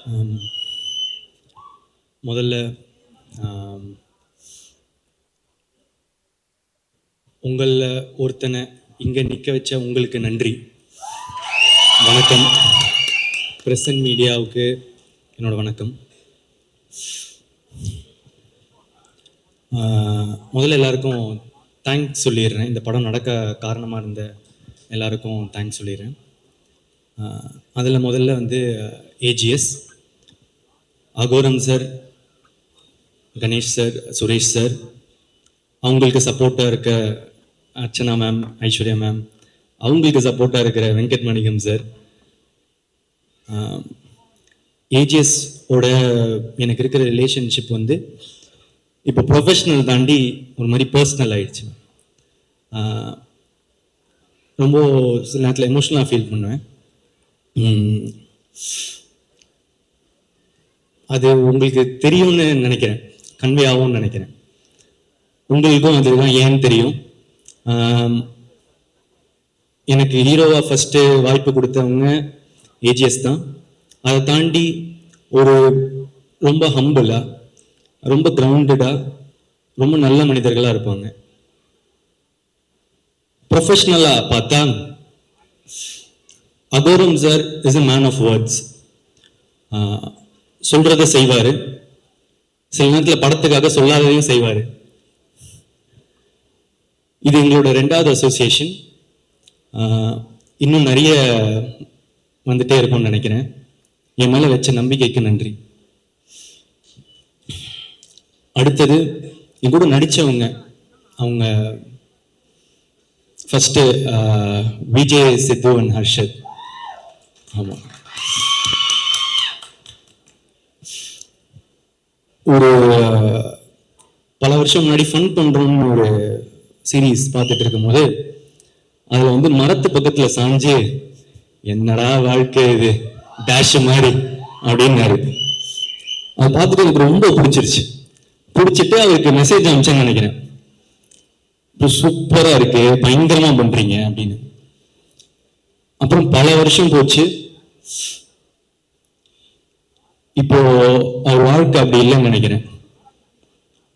ஆம், முதல்ல ஆம், உங்களில் ஒருத்தனை இங்கே நிற்க வச்ச உங்களுக்கு நன்றி. வணக்கம். பிரசன்ட் மீடியாவுக்கு என்னோட வணக்கம். முதல்ல எல்லாருக்கும் தேங்க்ஸ் சொல்லிடுறேன். இந்த படம் நடக்க காரணமாக இருந்த எல்லாருக்கும் தேங்க்ஸ் சொல்லிடுறேன். அதில் முதல்ல வந்து AGS, Agoram sir, Ganesh sir, Suresh sir, அவங்களுக்கு சப்போர்ட்டாக இருக்க அர்ச்சனா மேம், ஐஸ்வர்யா மேம், அவங்களுக்கு சப்போர்ட்டாக இருக்கிற வெங்கட் மணிகம் சார். ஏஜிஎஸ் ஓட எனக்கு இருக்கிற ரிலேஷன்ஷிப் வந்து இப்போ ப்ரொஃபஷ்னல் தாண்டி ஒரு மாதிரி பர்சனல் ஆயிடுச்சு. ரொம்ப சில நேரத்தில் எமோஷ்னலாக ஃபீல் பண்ணுவேன். அது உங்களுக்கு தெரியும்னு நினைக்கிறேன், கன்வே ஆகும்னு நினைக்கிறேன். உங்களுக்கும் அதுதான் ஏன்னு தெரியும். எனக்கு ஹீரோவாக ஃபஸ்ட்டு வாய்ப்பு கொடுத்தவங்க ஏஜிஎஸ் தான். அதை தாண்டி ஒரு ரொம்ப ஹம்பிளாக, ரொம்ப கிரவுண்டடாக, ரொம்ப நல்ல மனிதர்களாக இருப்பாங்க. ப்ரொஃபஷ்னலாக பார்த்தா Agoram sir is a man of words. சொல்றதை செய்வார், சில நேரத்தில் படத்துக்காக சொல்லாததையும் செய்வார். இது எங்களோட 2வது அசோசியேஷன். இன்னும் நிறைய வந்துட்டே இருக்கும்னு நினைக்கிறேன். என் மேலே வச்ச நம்பிக்கைக்கு நன்றி. அடுத்தது என் கூட நடித்தவங்க, அவங்க ஃபஸ்ட்டு விஜய், சித்து அண்ட் ஹர்ஷத். ஆமாம், ஒரு பல வருஷம் முன்னாடி ஃபன் பண்ணுறோம்னு ஒரு சீரீஸ் பார்த்துட்டு இருக்கும்போது அதில் வந்து மரத்து பக்கத்தில் சாஞ்சு என்னடா வாழ்க்கை இது டேஷ் மாதிரி அப்படின்னாரு. அதை பார்த்துட்டு எனக்கு ரொம்ப பிடிச்சிட்டு அவருக்கு மெசேஜ் அனுப்பிச்சேன்னு நினைக்கிறேன். சூப்பராக இருக்கு, பயங்கரமாக பண்ணுறீங்க அப்படின்னு. அப்புறம் பல வருஷம் போச்சு. இப்போ அவர் வாழ்க்கை அப்படி இல்லைன்னு நினைக்கிறேன்.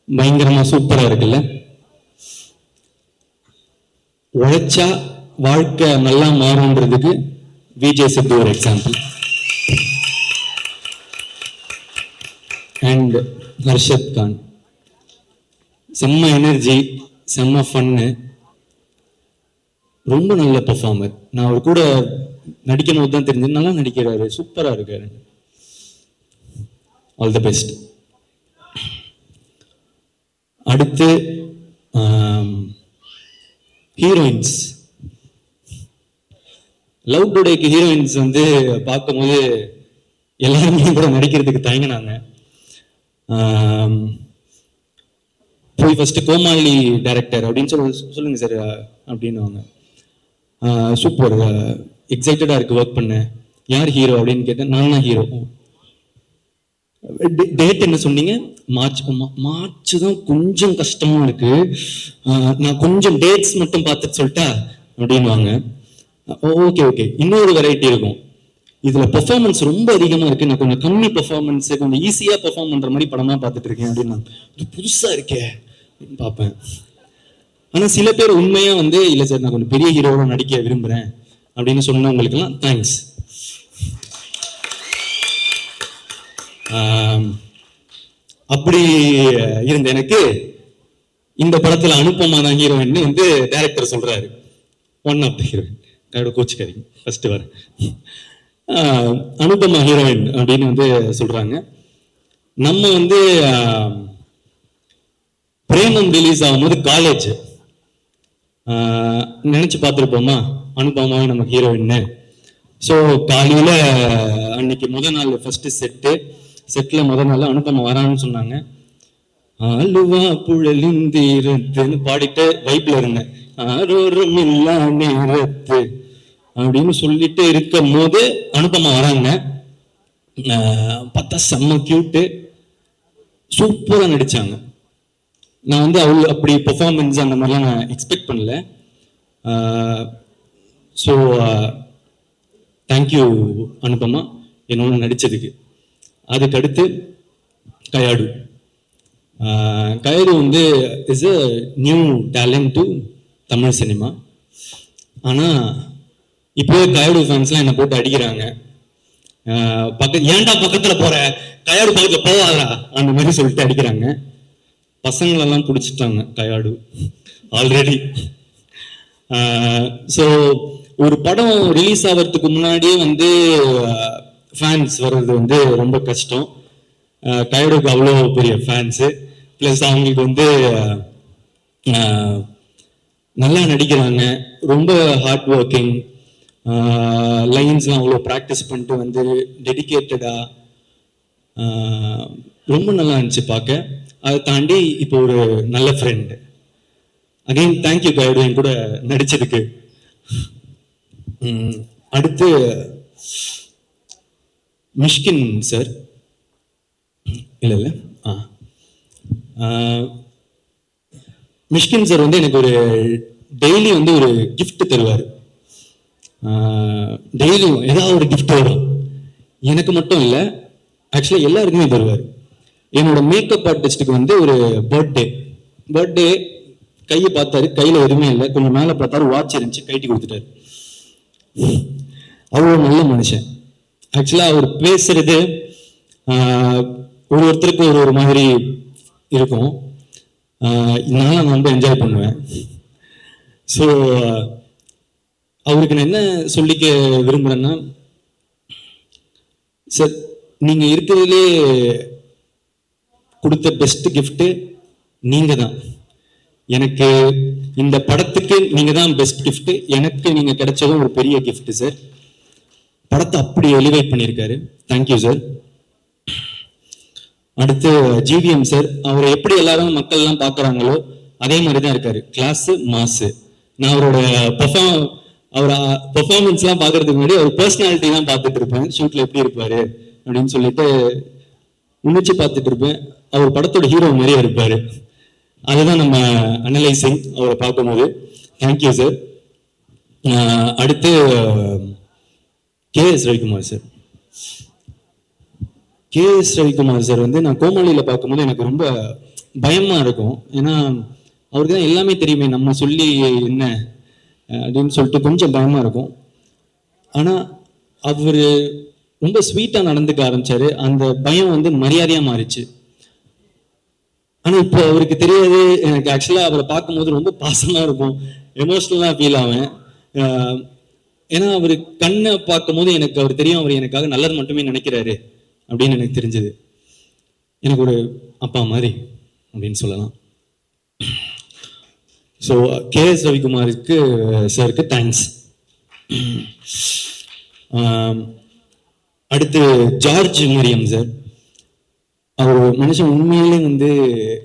பயங்கரமாக சூப்பராக இருக்குல்ல. உழைச்சா வாழ்க்கை நல்லா மாறும்ன்றதுக்கு விஜய் சித்து ஒரு எக்ஸாம்பிள். அண்ட் ஹர்ஷத் கான், செம்ம எனர்ஜி, செம்ம ஃபன்னு, ரொம்ப நல்ல பெர்ஃபார்மர். நான் அவர் கூட நடிக்கும் போது தான் தெரிஞ்சது, நல்லா நடிக்கிறாரு, சூப்பராக இருக்காரு. All the best. அடுத்து ஹீரோயின்ஸ். லவ் டுடேக்கு ஹீரோயின்ஸ் வந்து பார்க்கும்போது எல்லாருமே கூட நடிக்கிறதுக்கு தயங்கினாங்க. போய் ஃபர்ஸ்ட் கோமாளி டைரக்டர் அப்படின்னு சொல்லுங்க சார் அப்படின்னுவாங்க. சூப்பர், எக்ஸைட்டடாக இருக்கு ஒர்க் பண்ண. யார் ஹீரோ அப்படின்னு கேட்டேன். நான் தான் ஹீரோ. டேட் என்ன சொன்னீங்க? மார்ச் தான் கொஞ்சம் கஷ்டமா இருக்கு, நான் கொஞ்சம் டேட்ஸ் மட்டும் பார்த்துட்டு சொல்லிட்டா அப்படின்வாங்க. ஓகே, இன்னொரு வெரைட்டி இருக்கும். இதுல பெர்ஃபார்மன்ஸ் ரொம்ப அதிகமா இருக்கு, நான் கொஞ்சம் கம்மி பெர்ஃபார்மன்ஸ், கொஞ்சம் ஈஸியா பெர்ஃபார்ம் பண்ற மாதிரி படமா பார்த்துட்டு இருக்கேன் அப்படின்னு. இது புதுசா இருக்கே அப்படின்னு பார்ப்பேன். ஆனா சில பேர் உண்மையா வந்து இல்லை சார் நான் கொஞ்சம் பெரிய ஹீரோவோட நடிக்க விரும்புறேன் அப்படின்னு சொன்னவங்களுக்கு எல்லாம் தேங்க்ஸ். அப்படி இருந்த எனக்கு இந்த படத்துல அனுப்பமா தான் ஹீரோயின் வந்து டைரக்டர் சொல்றாரு. ஒன் ஆஃப் த ஹீரோயின், கோச்சுக்காதீங்க, ஃபர்ஸ்ட் வர அனுப்பமா ஹீரோயின் அப்படின்னு வந்து சொல்றாங்க. நம்ம வந்து பிரேமம் ரிலீஸ் ஆகும்போது காலேஜ் நினைச்சு பார்த்துருப்போமா அனுப்பமாவே நமக்கு ஹீரோயின்னு. ஸோ காலையில அன்னைக்கு முதல் நாள் ஃபர்ஸ்ட் செட்டில் முதல் நாள் அனுப்பமா வரான்னு சொன்னாங்க. அழுவா புழலிந்திரத்துன்னு பாடிட்டு வைப்ல இருந்தேன். ஆரோரும் இல்லா நேரத்து அப்படின்னு சொல்லிட்டு இருக்கும் போது அனுப்பமா வராங்க. பார்த்தா செம்ம கியூட்டு, சூப்பரா நடிச்சாங்க. நான் வந்து அவள் அப்படி பெர்ஃபார்மன்ஸ் அந்த மாதிரிலாம் நான் எக்ஸ்பெக்ட் பண்ணல. ஸோ தேங்க்யூ அனுப்பமா என்னோட நடிச்சதுக்கு. அதுக்கடுத்து கயாடு. கயாடு வந்து is a new talent to Tamil cinema. ஆனால் இப்போ கயாடு ஃபேன்ஸ்லாம் என்னை போட்டு அடிக்கிறாங்க. ஏன்டா பக்கத்தில் போற, கயாடு பக்கத்தில் போவாதா அந்த மாதிரி சொல்லிட்டு அடிக்கிறாங்க. பசங்களெல்லாம் பிடிச்சிட்டாங்க கயாடு ஆல்ரெடி. ஸோ ஒரு படம் ரிலீஸ் ஆகிறதுக்கு முன்னாடியே வந்து ஃபேன்ஸ் வர்றது வந்து ரொம்ப கஷ்டம். கயாடுக்கு அவ்வளோ பெரிய ஃபேன்ஸு, ப்ளஸ் அவங்களுக்கு வந்து நல்லா நடிக்கிறாங்க, ரொம்ப ஹார்ட் ஒர்க்கிங், லைன்ஸ்லாம் அவ்வளோ ப்ராக்டிஸ் பண்ணிட்டு வந்து டெடிக்கேட்டடாக ரொம்ப நல்லா இருந்துச்சு பார்க்க. அதை தாண்டி இப்போ ஒரு நல்ல ஃப்ரெண்டு. அகைன் தேங்க்யூ கயாடு என் கூட நடிச்சதுக்கு. அடுத்து மிஷ்கின் சார். இல்லை மிஷ்கின் சார் வந்து எனக்கு ஒரு டெய்லி வந்து ஒரு கிஃப்ட் தருவார். டெய்லியும் ஏதாவது ஒரு கிஃப்ட் வரும். எனக்கு மட்டும் இல்லை, ஆக்சுவலாக எல்லாருக்குமே தருவார். என்னோட மேக்கப் ஆர்டிஸ்டுக்கு வந்து ஒரு பர்த்டே கையை பார்த்தாரு, கையில் எதுவுமே இல்லை, கொஞ்சம் மேலே பார்த்தாரு, வாட்ச் இருந்துச்சு, கைட்டி கொடுத்துட்டாரு. அவ்வளோ நல்ல மனுஷன். ஆக்சுவலாக அவர் பேசுறது ஒருத்தருக்கு ஒரு மாதிரி இருக்கும். இதனால நான் ரொம்ப என்ஜாய் பண்ணுவேன். ஸோ அவருக்கு நான் என்ன சொல்லிக்க விரும்புகிறேன்னா, சார் நீங்கள் இருக்கிறதுலே கொடுத்த பெஸ்ட் கிஃப்ட்டு நீங்கள் தான். எனக்கு இந்த படத்துக்கு நீங்கள் தான் பெஸ்ட் கிஃப்ட்டு. எனக்கு நீங்கள் கிடைச்சதும் ஒரு பெரிய கிஃப்ட்டு சார். படத்தை அப்படி எலிவேட் பண்ணியிருக்காரு. Thank you sir. அடுத்து ஜிவிஎம் சார். அவரை எப்படி எல்லாரும் மக்கள்லாம் பார்க்குறாங்களோ அதே மாதிரி தான் இருக்காரு. கிளாஸு மாசு. நான் அவரோட பெர்ஃபார்மன்ஸ்லாம் பார்க்கறதுக்கு முன்னாடி அவர் பர்சனாலிட்டி தான் பார்த்துட்டு இருப்பேன். ஷூட்டில் எப்படி இருப்பார் அப்படின்னு சொல்லிட்டு உன்னிச்சு பார்த்துட்டு இருப்பேன். அவர் படத்தோட ஹீரோ மாதிரியே இருப்பார். அதுதான் நம்ம அனலைசிங் அவரை பார்க்கும்போது. Thank you sir. அடுத்து K S. Ravikumar sir. K S. Ravikumar sir வந்து நான் கோமாளியில் பார்க்கும்போது எனக்கு ரொம்ப பயமாக இருக்கும். ஏன்னா அவருக்கு தான் எல்லாமே தெரியுமே, நம்ம சொல்லி என்ன அப்படின்னு சொல்லிட்டு கொஞ்சம் பயமாக இருக்கும். ஆனால் அவர் ரொம்ப ஸ்வீட்டாக நடந்துக்க ஆரம்பிச்சாரு. அந்த பயம் வந்து மரியாதையாக மாறிச்சு. ஆனால் இப்போ அவருக்கு தெரியாது. எனக்கு ஆக்சுவலாக அவரை பார்க்கும்போது ரொம்ப பாசமாக இருக்கும், எமோஷ்னலாக ஃபீல் ஆவேன். ஏன்னா அவர் கண்ணை பார்க்கும்போது எனக்கு அவர் தெரியும், அவர் எனக்காக நல்லது மட்டுமே நினைக்கிறாரு அப்படின்னு எனக்கு தெரிஞ்சது. எனக்கு ஒரு அப்பா மாதிரி அப்படின்னு சொல்லலாம். So KS. ரவிக்குமாருக்கு சாருக்கு தேங்க்ஸ். அடுத்து ஜார்ஜ் மரியம் சார். அவர் மனுஷன் உண்மையிலே வந்து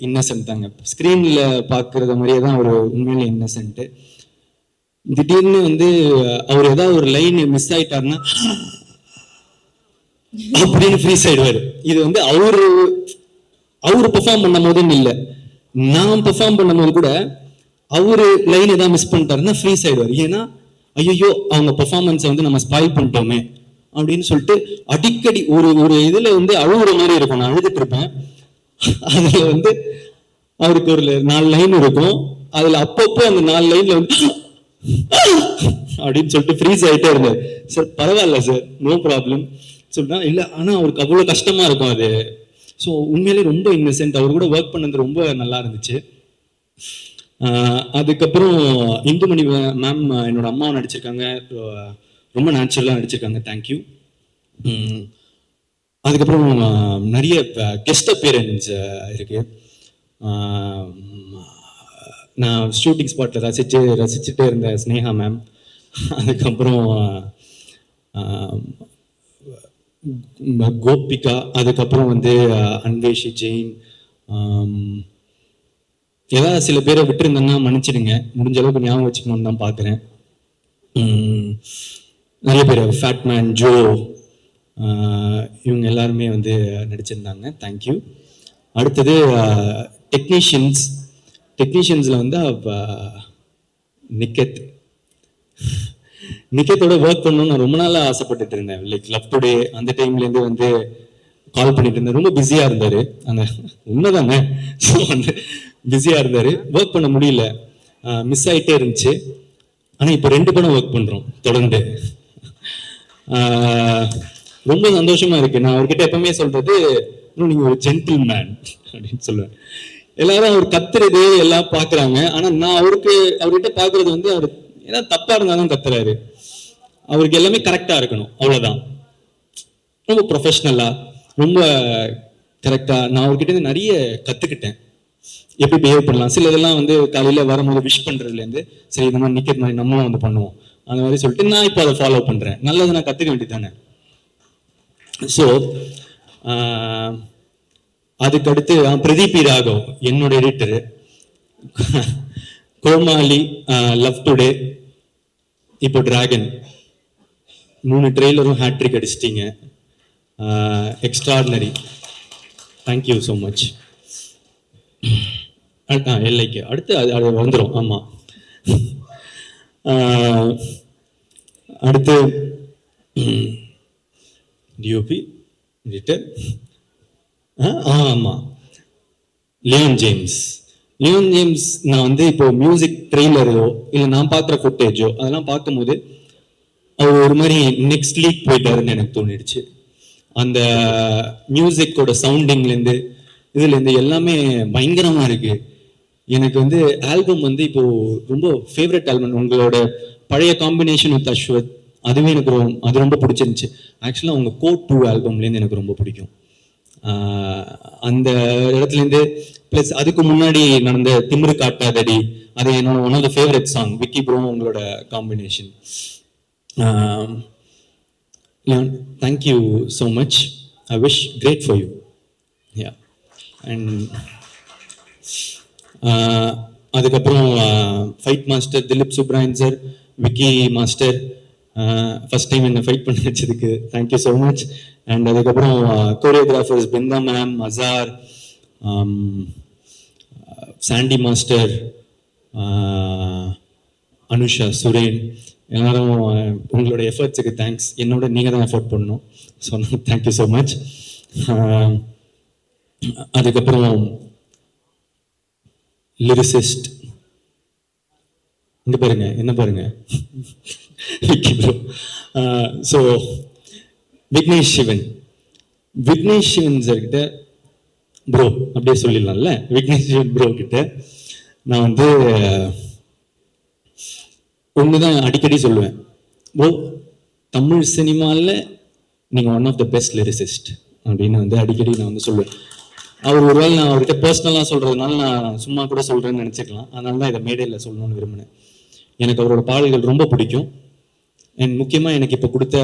இன்னசென்ட் தாங்க. ஸ்க்ரீனில் பார்க்குறத மாதிரியே தான் அவர் உண்மையிலே இன்னசென்ட்டு. திடீர்னு வந்து அவர் ஏதாவது ஒரு லைன் மிஸ் ஆயிட்டாருன்னா அப்படின்னு ஃப்ரீஸ் ஆயிடுவாரு. இது வந்து அவரு பெர்ஃபார்ம் பண்ணும் போதுன்னு இல்லை, நான் பெர்ஃபார்ம் பண்ணும்போது கூட அவரு லைன் ஏதாவது மிஸ் பண்ணிட்டாருன்னா ஃப்ரீஸ் ஆயிடுவார். ஏன்னா ஐயோ அவங்க பெர்ஃபார்மன்ஸை வந்து நம்ம ஸ்பாயில் பண்ணிட்டோமே அப்படின்னு சொல்லிட்டு அடிக்கடி ஒரு இதுல வந்து அழுகுற மாதிரி இருக்கும். நான் அழுதுட்டு இருப்பேன். அதுல வந்து அவருக்கு ஒரு 4 லைன் இருக்கும். அதுல அப்பப்போ அந்த 4 லைன்ல வந்து அப்படின்னு சொல்லிட்டு ஃப்ரீஸ் ஆகிட்டே இருந்தார். சார் பரவாயில்ல சார், நோ ப்ராப்ளம் சொல்லிட்டா இல்லை. ஆனால் அவருக்கு அவ்வளோ கஷ்டமா இருக்கும் அது. ஸோ உண்மையிலே ரொம்ப இன்னசென்ட். அவர் கூட ஒர்க் பண்ணது ரொம்ப நல்லா இருந்துச்சு. அதுக்கப்புறம் இந்துமணி மேம் என்னோட அம்மாவை நடிச்சிருக்காங்க, ரொம்ப நேச்சுரலாக நடிச்சிருக்காங்க. தேங்க்யூ. அதுக்கப்புறம் நிறைய கெஸ்ட் அப்பியரன்ஸ் இருக்கு. நான் ஷூட்டிங் ஸ்பாட்டில் ரசிச்சுட்டே இருந்த ஸ்னேகா மேம், அதுக்கப்புறம் கோபிகா, அதுக்கப்புறம் வந்து அன்வேஷி ஜெயின். ஏதாவது சில பேரை விட்டுருந்தேன்னா மன்னிச்சிடுங்க, முடிஞ்ச அளவுக்கு ஞாபகம் வச்சுக்கணும்னு தான் பார்க்குறேன். நிறைய பேர் ஃபேட்மேன், ஜோ, இவங்க எல்லாருமே வந்து நடிச்சிருந்தாங்க. தேங்க்யூ. அடுத்தது டெக்னீஷியன்ஸில் வந்து நிக்கத்தோட ஒர்க் பண்ணணும்னு நான் ரொம்ப நாளாக ஆசைப்பட்டுட்டு இருந்தேன். லைக் லவ் டுடே அந்த டைம்லேருந்து வந்து கால் பண்ணிட்டு இருந்தேன். ரொம்ப பிஸியா இருந்தாரு. அந்த உண்மைதானே. ஸோ வந்து பிஸியா இருந்தாரு, ஒர்க் பண்ண முடியல, மிஸ் ஆயிட்டே இருந்துச்சு. ஆனா இப்போ 2 படம் ஒர்க் பண்றோம் தொடர்ந்து. ரொம்ப சந்தோஷமா இருக்கு. நான் அவர்கிட்ட எப்பவுமே சொல்றது, நீங்க ஒரு ஜென்டில் மேன் அப்படின்னு சொல்லுவேன். எல்லாரும் அவர் கத்துறது எல்லாம் பாக்குறாங்க. ஆனா நான் அவர்கிட்ட பாக்குறது வந்து அவர் ஏதாவது தப்பா இருந்தாலும் கத்துறாரு. அவருக்கு எல்லாமே கரெக்டா இருக்கணும், அவ்வளவுதான். ரொம்ப ப்ரொஃபஷனலா, ரொம்ப கரெக்டா. நான் அவர்கிட்ட இருந்து நிறைய கத்துக்கிட்டேன். எப்படி பிஹேவ் பண்ணலாம். சில இதெல்லாம் வந்து காலையில வரும்போது விஷ் பண்றதுல இருந்து, சரி இந்த மாதிரி நிக்கிற மாதிரி நம்மளும் வந்து பண்ணுவோம் அந்த மாதிரி சொல்லிட்டு நான் இப்போ அதை ஃபாலோ பண்றேன். நல்லதை நான் கத்துக்க வேண்டியது தானே. ஸோ அதுக்கடுத்து பிரதீப் ராகவ் என்னோட எடிட்டரு, கோமாளி, லவ் டுடே, இப்போ டிராகன் 3 ட்ரெய்லரும் ஹேட்ரிக் அடிச்சிட்டீங்க. எக்ஸ்ட்ராடினரி. Thank you so much. எல்லைக்கு அடுத்து அது வந்துடும். ஆமா, அடுத்து டிஓபி எடிட்டர். ஆமா, லியோன் ஜேம்ஸ். லியோன் ஜேம்ஸ் நான் வந்து இப்போ மியூசிக் ட்ரெய்லரோ இல்லை நான் பார்க்குற ஃபுட்டேஜோ அதெல்லாம் பார்க்கும்போது அவர் ஒரு மாதிரி நெக்ஸ்ட் லீக் போயிட்டாருன்னு எனக்கு தோணிடுச்சு. அந்த மியூசிக்கோட சவுண்டிங்லேருந்து இதுலேருந்து எல்லாமே பயங்கரமா இருக்கு. எனக்கு வந்து ஆல்பம் வந்து இப்போ ரொம்ப ஃபேவரட் ஆல்பம். உங்களோட பழைய காம்பினேஷன் வித் அஸ்வத், அதுவே எனக்கு அது ரொம்ப பிடிச்சிருந்துச்சு. ஆக்சுவலாக உங்க கோட் 2 ஆல்பம்லேருந்து எனக்கு ரொம்ப பிடிக்கும். அந்த இடத்துலேருந்து ப்ளஸ் அதுக்கு முன்னாடி நடந்த திமிரு காட்டாதடி, அது என்னோட one of the favourite song. Vicky bro உங்களோட combination. Thank you so much. I wish great for you. Yeah. And அதுக்கப்புறம் fight master Dhilip Subbarayan sir, Vicky master, first time என்னை ஃபைட் பண்ண வச்சதுக்கு தேங்க்யூ ஸோ மச். அண்ட் அதுக்கப்புறம் choreographers Brinda ma'am, Azhar, Sandy master, Anusha, Suren, எல்லாரும் உங்களோட எஃபர்ட்ஸுக்கு thanks. என்னோட நீங்கள் தான் எஃபர்ட் பண்ணணும். So thank you so much. அதுக்கப்புறம் லிரிசிஸ்ட், இங்க பாருங்க, என்ன பாருங்க, ஸோ விக்னேஷ் சிவன். விக்னேஷ் சிவன் சார் கிட்ட ப்ரோ அப்படியே சொல்லிடலாம்ல. விக்னேஷ் சிவன் ப்ரோ கிட்ட நான் வந்து ஒண்ணுதான் அடிக்கடி சொல்லுவேன், ப்ரோ தமிழ் சினிமாவில் நீங்க one of the best lyricist அப்படின்னு வந்து அடிக்கடி நான் வந்து சொல்லுவேன். அவர் ஒருவேளை நான் அவர்கிட்ட பர்சனலாக சொல்றதுனால நான் சும்மா கூட சொல்றேன்னு நினைச்சுக்கலாம். அதனால தான் இதை மேடையில் சொல்லணும்னு விரும்பினேன். எனக்கு அவரோட பாடல்கள் ரொம்ப பிடிக்கும். அண்ட் முக்கியமாக எனக்கு இப்போ கொடுத்த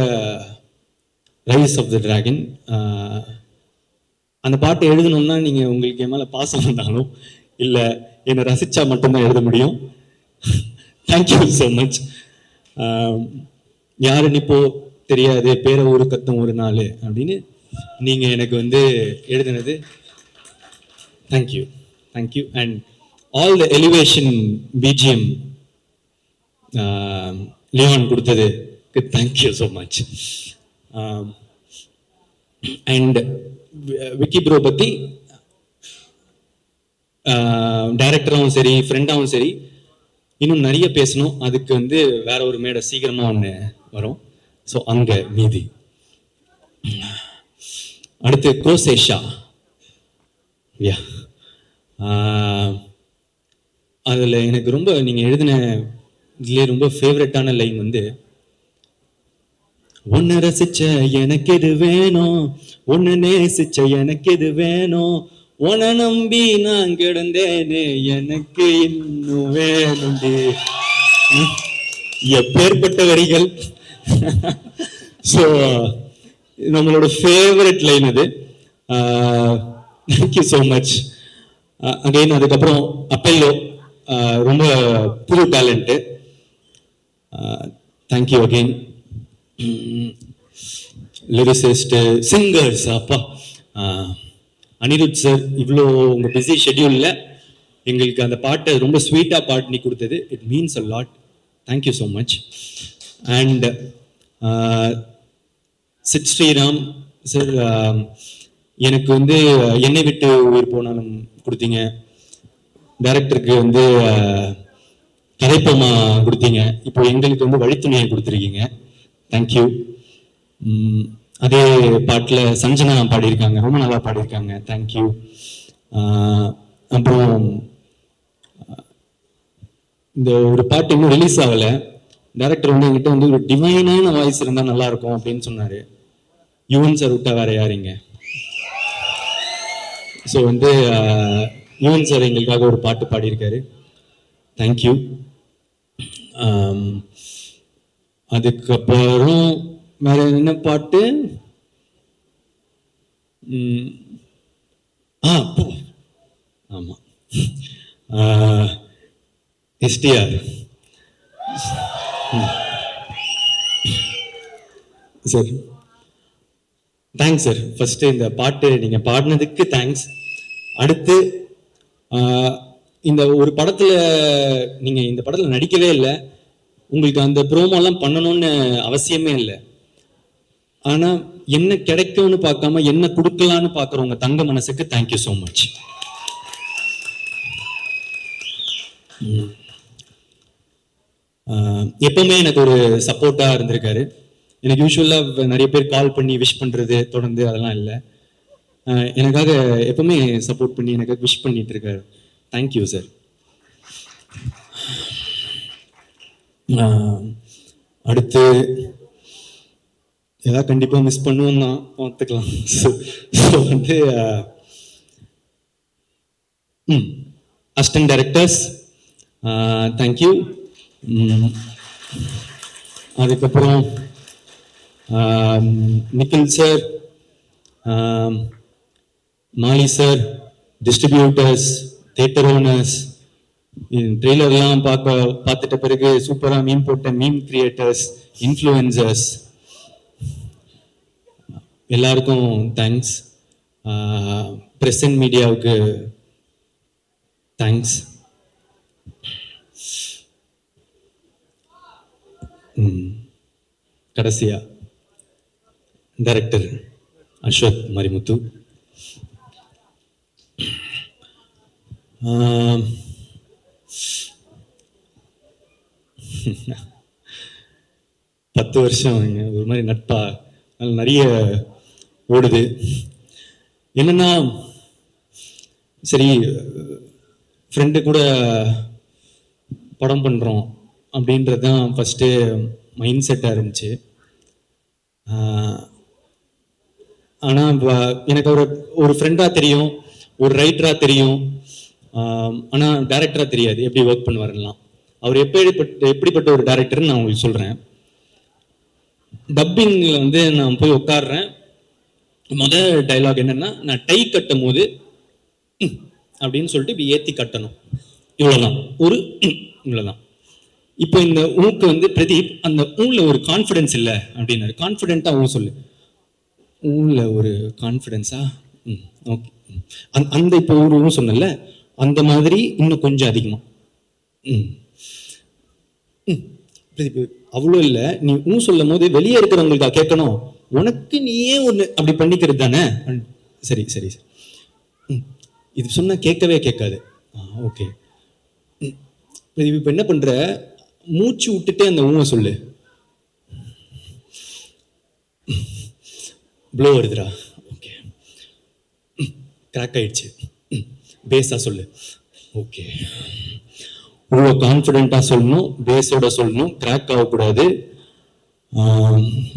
ரைஸ் ஆஃப் த டிராகன், அந்த பாட்டை எழுதணும்னா நீங்கள் உங்களுக்கு என் மேலே பாசம் வந்தாலும் இல்லை என்னை ரசிச்சா மட்டும்தான் எழுத முடியும். Thank you so much. யாருன்னு இப்போ தெரியாது, பேர ஊரு கத்தும் ஒரு நாள் அப்படின்னு நீங்கள் எனக்கு வந்து எழுதினது, thank you. Thank you. And all the elevation BGM Leon கொடுத்ததுக்கு thank you so much. And Vicky bro பற்றி டைரக்டராகவும் சரி ஃப்ரெண்டாகவும் சரி இன்னும் நிறைய பேசணும். அதுக்கு வந்து வேற ஒரு மேடை சீக்கிரமாக ஒன்று வரும். ஸோ அங்கே மீதி. அடுத்து கோசேஷா. யா, அதில் எனக்கு ரொம்ப நீங்கள் எழுதின இதுலேயே ரொம்ப ஃபேவரட்டான லைன் வந்து, ஒன்னு ரசிச்ச எனக்கு எது வேணும், ஒன்னு நேசிச்ச எனக்கு எது வேணும், உன நம்பி நான் கிடந்தேனே எனக்கு இன்னும் வேணும்டி. எப்பேற்பட்ட வரிகள். ஸோ நம்மளோட ஃபேவரட் லைன் அது. Thank you so much again. அதுக்கப்புறம் அப்பல்லோ, ரொம்ப புது talent. Thank you again. Lyricist, singers, அப்பா அனிருத் சார், இவ்வளோ உங்கள் பிஸி ஷெட்யூலில் எங்களுக்கு அந்த பாட்டை ரொம்ப ஸ்வீட்டாக பாட்டு கொடுத்தது, it means a lot. Thank you so much. And Sid Sriram sir, எனக்கு வந்து என்னை விட்டு உயிர் போனாலும் கொடுத்தீங்க. டைரக்டருக்கு வந்து கதைப்போமா கொடுத்தீங்க. இப்போ எங்களுக்கு வந்து வழித்துணையை கொடுத்துருக்கீங்க. தேங்க்யூ. அதே பாட்டில் சஞ்சனா பாடியிருக்காங்க, ரொம்ப நல்லா பாடியிருக்காங்க. தேங்க்யூ. அப்புறம் இந்த ஒரு பாட்டு இன்னும் ரிலீஸ் ஆகலை. டைரக்டர் வந்து என்கிட்ட வந்து ஒரு டிவைனான வாய்ஸ் இருந்தால் நல்லா இருக்கும் அப்படின்னு சொன்னார். யுவன் சார் விட்டா வேற யாருங்க? ஸோ வந்து யுவன் சார் எங்களுக்காக ஒரு பாட்டு பாடியிருக்காரு. தேங்க்யூ. அதுக்கப்புறம் வேற என்ன பாட்டு? ஆமா, STR sir. Thanks sir. First இந்த பாட்டு நீங்க பாடினதுக்கு தேங்க்ஸ். அடுத்து இந்த ஒரு படத்துல நீங்க இந்த படத்துல நடிக்கவே இல்லை, உங்களுக்கு அந்த ப்ரோமோலாம் பண்ணணும்னு அவசியமே இல்லை. ஆனா என்ன கிடைக்கும்னு பார்க்காம என்ன கொடுக்கலான்னு பார்க்குறவங்க தங்க மனசுக்கு தேங்க்யூ ஸோ மச். எப்பவுமே எனக்கு ஒரு சப்போர்ட்டா இருந்திருக்காரு. எனக்கு யூஸ்வலா நிறைய பேர் கால் பண்ணி விஷ் பண்றது தொடர்ந்து அதெல்லாம் இல்லை. எனக்காக எப்பவுமே சப்போர்ட் பண்ணி எனக்காக விஷ் பண்ணிட்டு இருக்காரு. Thank you sir. அடுத்து ஏதாவது கண்டிப்பா மிஸ் பண்ணுவோம் தான், பார்த்துக்கலாம். வந்து அசிஸ்டன்ட் டைரக்டர்ஸ் தேங்க்யூ. அதுக்கப்புறம் நிக்கில் சார், மாலி சார், டிஸ்ட்ரிபியூட்டர்ஸ், தியேட்டர் ஓனர்ஸ், ட்ரெய்லர்லாம் பார்த்துட்ட பிறகு சூப்பரா மீன் போட்ட மீம் கிரியேட்டர்ஸ், இன்ஃப்ளூயன்சர்ஸ், எல்லாருக்கும் தேங்க்ஸ். பிரஸ் அண்ட் மீடியாவுக்கு தேங்க்ஸ். கடைசியா டைரக்டர் அஸ்வத் மரிமுத்து, 10 வருஷம் ஒரு மாதிரி நட்பா நிறைய ஓடுது. என்னன்னா சரி ஃப்ரெண்டு கூட படம் பண்றோம் அப்படின்றது தான் ஃபர்ஸ்ட் மைண்ட் செட்டா இருந்துச்சு. ஆனா எனக்கு ஒரு ஃப்ரெண்டா தெரியும், ஒரு ரைட்டரா தெரியும், ஆனா டைரக்டரா தெரியாது எப்படி ஒர்க் பண்ணுவாருலாம். அவர் எப்படிப்பட்ட ஒரு டைரக்டர்னு நான் உங்களுக்கு சொல்றேன். டப்பிங்ல வந்து நான் போய் உட்காடுறேன். முதல் டைலாக் என்னன்னா, நான் டை கட்டும் போது அப்படின்னு சொல்லிட்டு இப்படி ஏத்தி கட்டணும், இவ்வளவுதான். ஒரு இவ்வளவுதான். இப்போ இந்த ஊக்கு வந்து பிரதீப் அந்த ஊர்ல ஒரு கான்ஃபிடன்ஸ் இல்லை அப்படின்னாரு. கான்ஃபிடென்ட்டா ஊ சொல்லு. ஊர்ல ஒரு கான்ஃபிடன்ஸா? ஓகே. அந்த இப்போ ஒரு சொன்னல அந்த மாதிரி இன்னும் கொஞ்சம் அதிகமா. பிரதீப் அவ்வளோ இல்லை, நீ சொல்லும் போது வெளியே இருக்கிறவங்களுக்கா கேட்கணும், உனக்கு நீயே ஒன்று அப்படி பண்ணிக்கிறது தானே. சரி சரி சரி, இது சொன்னா கேட்கவே கேட்காது. ஓகே. இப்போ என்ன பண்ற, மூச்சு விட்டுட்டே அந்த ஊமை சொல்லு. ப்ளோ வருதுடா. ஓகே. கிராக் ஆயிடுச்சு. பேஸா சொல்லு. ஓகே. இவ்வளோ கான்ஃபிடென்ட்டா சொல்லணும், பேஸோட சொல்லணும், கிராக் ஆகக்கூடாது,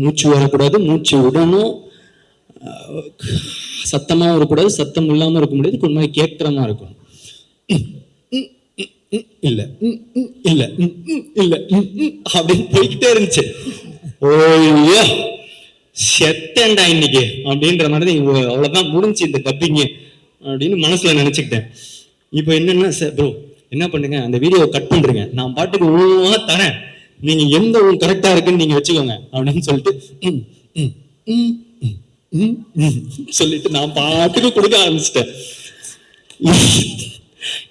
மூச்சு வரக்கூடாது, மூச்சு விடணும், சத்தமாக வரக்கூடாது, சத்தம் இல்லாமல் இருக்க முடியாது, கொஞ்சம் மாதிரி கேட்குற மாதிரி இருக்கணும். இல்ல இல்ல இல்ல அப்படின்னு போய்கிட்டே இருந்துச்சு. ஓய்யா செத்தேன்டா இன்னைக்கு அப்படின்ற மாதிரி அவ்வளவுதான் முடிஞ்சு இந்த டப்பிங்க அப்படின்னு மனசுல நினைச்சுக்கிட்டேன். இப்போ என்னன்னா சார் ப்ரோ என்ன பண்ணுங்க, அந்த வீடியோவை கட் பண்றீங்க, நான் பாட்டுக்கு ஒழுங்கா தரேன், நீங்க எந்த ஒன்று கரெக்டா இருக்குன்னு நீங்க வச்சுக்கோங்க அப்படின்னு சொல்லிட்டு சொல்லிட்டு நான் பாட்டுக்கு கொடுக்க ஆரம்பிச்சிட்டேன்.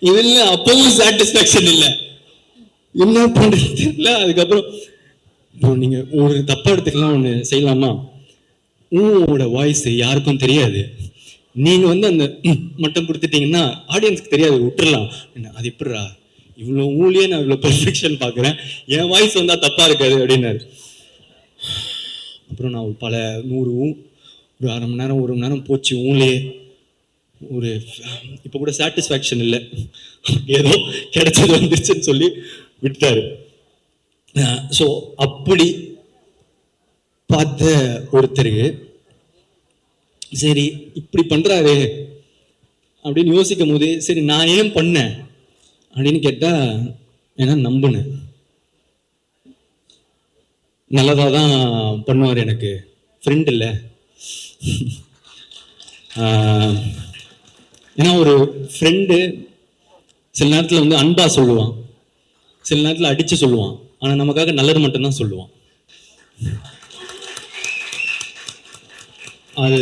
இதுல அப்பவும் சாட்டிஸ்பாக்சன் இல்லை, என்ன பண்றது இல்லை. அதுக்கப்புறம் நீங்க ஒரு தப்பா எடுத்துக்கலாம், ஒண்ணு செய்யலாமா, உங்களோட வாய்ஸ் யாருக்கும் தெரியாது, நீங்க வந்து அந்த மட்டும் கொடுத்துட்டீங்கன்னா ஆடியன்ஸ்க்கு தெரியாது, விட்டுறலாம். அது எப்படிரா இவ்வளவு ஊழியே நான் இவ்வளவு பெர்ஃபெக்ஷன் பாக்குறேன், என் வாய்ஸ் வந்தா தப்பா இருக்காது அப்படின்னாரு. அப்புறம் நான் பல 100 ஒரு அரை மணி நேரம் 1 மணி நேரம் போச்சு ஊன்லயே. ஒரு இப்போ கூட சாட்டிஸ்ஃபேக்ஷன் இல்லை, ஏதோ கிடைச்சது வந்துருச்சுன்னு சொல்லி விட்டாரு. ஸோ அப்படி பார்த்த ஒருத்தருக்கு சரி இப்படி பண்றாரு அப்படின்னு யோசிக்கும் போது சரி நான் ஏன் பண்ணேன் அப்படின்னு கேட்டா, ஏன்னா நம்பினேன் நல்லதாக தான் பண்ணுவார். எனக்கு ஃப்ரெண்ட் இல்லை, ஏன்னா ஒரு ஃப்ரெண்டு சில நேரத்தில் வந்து அன்பா சொல்லுவான், சில நேரத்தில் அடிச்சு சொல்லுவான், ஆனால் நமக்காக நல்லது மட்டும்தான் சொல்லுவான். அது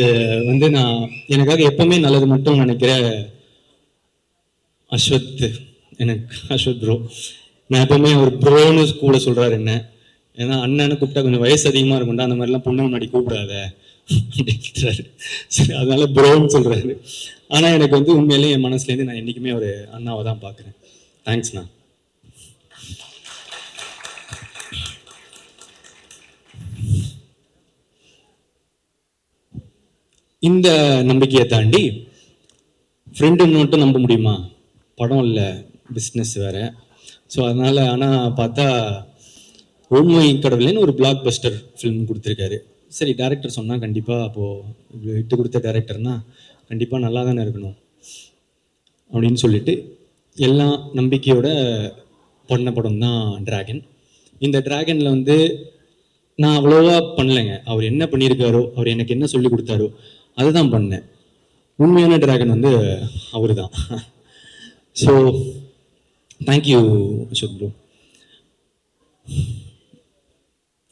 வந்து நான் எனக்காக எப்பவுமே நல்லது மட்டும் நினைக்கிற அஸ்வத், எனக்கு அஸ்வத் ப்ரோ. நான் எப்பவுமே ஒரு ப்ரோன்னு கூட சொல்றாரு என்ன, ஏன்னா அண்ணன்னு கூப்பிட்டா கொஞ்சம் வயசு அதிகமாக இருக்கும்டா, அந்த மாதிரிலாம் பொண்ணு முன்னாடி கூப்பிடாத அப்படின்றாரு. சரி அதனால ப்ரோன்னு சொல்றாரு. ஆனால் எனக்கு வந்து உண்மையிலேயே என் மனசுலேருந்து நான் என்றைக்குமே ஒரு அண்ணாவை தான் பார்க்குறேன். தேங்க்ஸ்ண்ணா. இந்த நம்பிக்கையை தாண்டி ஃப்ரெண்டுன்னு மட்டும் நம்ப முடியுமா? படம் இல்லை, பிஸ்னஸ் வேற. ஸோ அதனால ஆனால் பார்த்தா உண்மை கடவுளேன்னு ஒரு பிளாக் பஸ்டர் ஃபிலிம் கொடுத்துருக்காரு. சரி டேரக்டர் சொன்னால் கண்டிப்பாக அப்போது விட்டு கொடுத்த டேரக்டர்னா கண்டிப்பாக நல்லா தானே இருக்கணும் அப்படின்னு சொல்லிட்டு எல்லாம் நம்பிக்கையோட பண்ண படம் தான் டிராகன். இந்த டிராகனில் வந்து நான் அவ்வளோவா பண்ணலைங்க. அவர் என்ன பண்ணியிருக்காரோ, அவர் எனக்கு என்ன சொல்லி கொடுத்தாரோ அதுதான் பண்ணேன். உண்மையான டிராகன் வந்து அவர் தான். So thank you Ashok bro.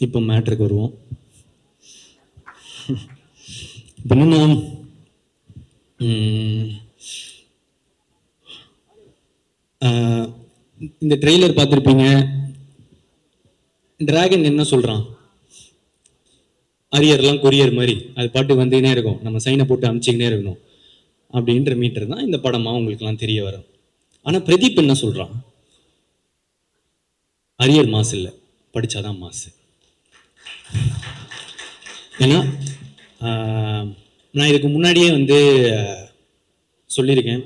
இப்போ மேட்ருக்கு வருவோம். என்னன்னா இந்த ட்ரெய்லர் பார்த்துருப்பீங்க. டிராகன் என்ன சொல்றான், அரியர்லாம் கொரியர் மாதிரி அது பாட்டு வந்துக்கினே இருக்கும், நம்ம சைனை போட்டு அனுப்பிச்சிக்கினே இருக்கணும் அப்படின்ற மீட்டர் தான் இந்த படமாக உங்களுக்குலாம் தெரிய வரும். ஆனால் பிரதீப் என்ன சொல்கிறான், அரியர் மாசு இல்லை, படித்தாதான் மாசு. ஏன்னா நான் இதுக்கு முன்னாடியே வந்து சொல்லியிருக்கேன்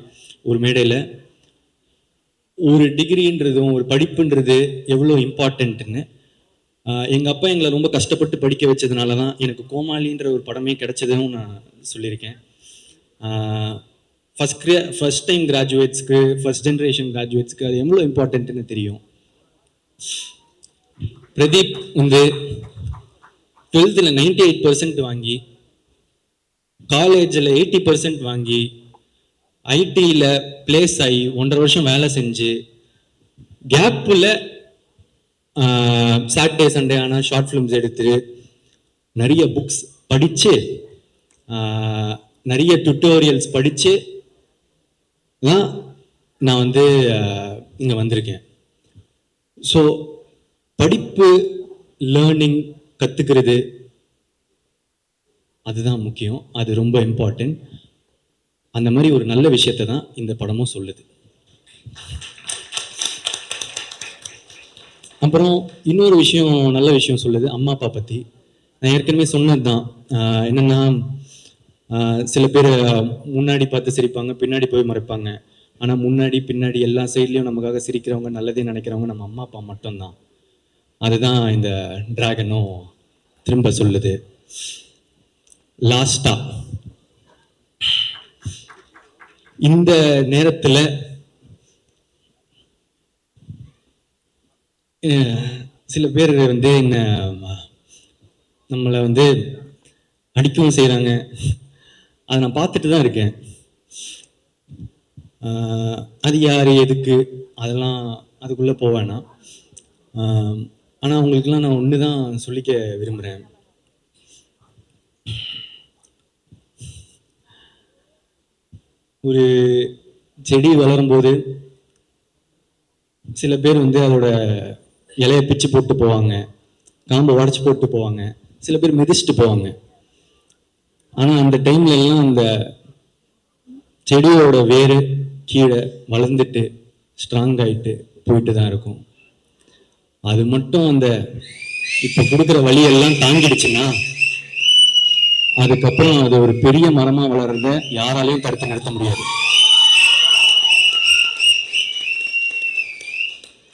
ஒரு மேடையில், ஒரு டிகிரின்றதும் ஒரு படிப்புன்றது எவ்வளோ இம்பார்ட்டன்ட்டுன்னு. எங்கள் அப்பா எங்களை ரொம்ப கஷ்டப்பட்டு படிக்க வச்சதுனால தான் எனக்கு கோமாளின்ற ஒரு படமே கிடைச்சதுன்னு நான் சொல்லியிருக்கேன். ஃபஸ்ட் டைம் கிராஜுவேட்ஸ்க்கு, ஃபஸ்ட் ஜென்ரேஷன் கிராஜுவேட்ஸ்க்கு அது எவ்வளோ இம்பார்ட்டன்ட்டுன்னு தெரியும். பிரதீப் வந்து 12th 98% வாங்கி, காலேஜில் 80% வாங்கி, ஐடியில் பிளேஸ் ஆகி 1.5 வருஷம் வேலை செஞ்சு, கேப்பில் சாட்டர்டே சண்டே ஆனால் ஷார்ட் ஃபிலிம்ஸ் எடுத்து, நிறைய புக்ஸ் படித்து, நிறைய டுட்டோரியல்ஸ் படித்து தான் நான் வந்து இங்கே வந்திருக்கேன். ஸோ படிப்பு, லேர்னிங், கற்றுக்கிறது அதுதான் முக்கியம், அது ரொம்ப இம்பார்ட்டன்ட். அந்த மாதிரி ஒரு நல்ல விஷயத்தை தான் இந்த படமும் சொல்லுது. அப்புறம் இன்னொரு விஷயம், நல்ல விஷயம் சொல்லுது அம்மா அப்பா பற்றி. நான் ஏற்கனவே சொன்னது தான், என்னென்னா சில பேர் முன்னாடி பார்த்து சிரிப்பாங்க, பின்னாடி போய் மறைப்பாங்க. ஆனால் முன்னாடி பின்னாடி எல்லா சைட்லேயும் நமக்காக சிரிக்கிறவங்க, நல்லதே நினைக்கிறவங்க நம்ம அம்மா அப்பா மட்டும்தான். அதுதான் இந்த டிராகனும் திரும்ப சொல்லுது. லாஸ்டா இந்த நேரத்தில் சில பேர் வந்து என்ன நம்மளை வந்து அடிக்கவும் செய்கிறாங்க. அதை நான் பார்த்துட்டு தான் இருக்கேன். அது யார், எதுக்கு, அதெல்லாம் அதுக்குள்ளே போவேன்னா. ஆனால் அவங்களுக்கெல்லாம் நான் ஒன்று தான் சொல்லிக்க விரும்புகிறேன். ஒரு செடி வளரும்போது சில பேர் வந்து அதோட இலையை பிச்சு போட்டு போவாங்க, காம்பை உடச்சி போட்டு போவாங்க, சில பேர் மிதிச்சுட்டு போவாங்க. ஆனால் அந்த டைம்ல எல்லாம் அந்த செடியோட வேறு கீழே வளர்ந்துட்டு ஸ்ட்ராங் ஆயிட்டு போயிட்டு தான் இருக்கும். அது மட்டும் அந்த இப்ப கொடுக்குற வழியெல்லாம் தாங்கிடுச்சுன்னா அதுக்கப்புறம் அது ஒரு பெரிய மரமா வளர்றத யாராலையும் தடுத்து நிறுத்த முடியாது.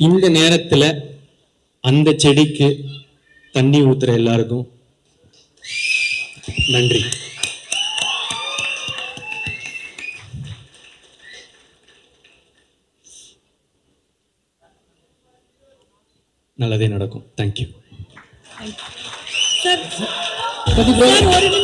இந்த நேரத்துல அந்த செடிக்கு தண்ணி ஊத்துற எல்லாருக்கும் நன்றி. நல்லதே நடக்கும். தேங்க்யூ. சார், ஒரு நிமிஷம்.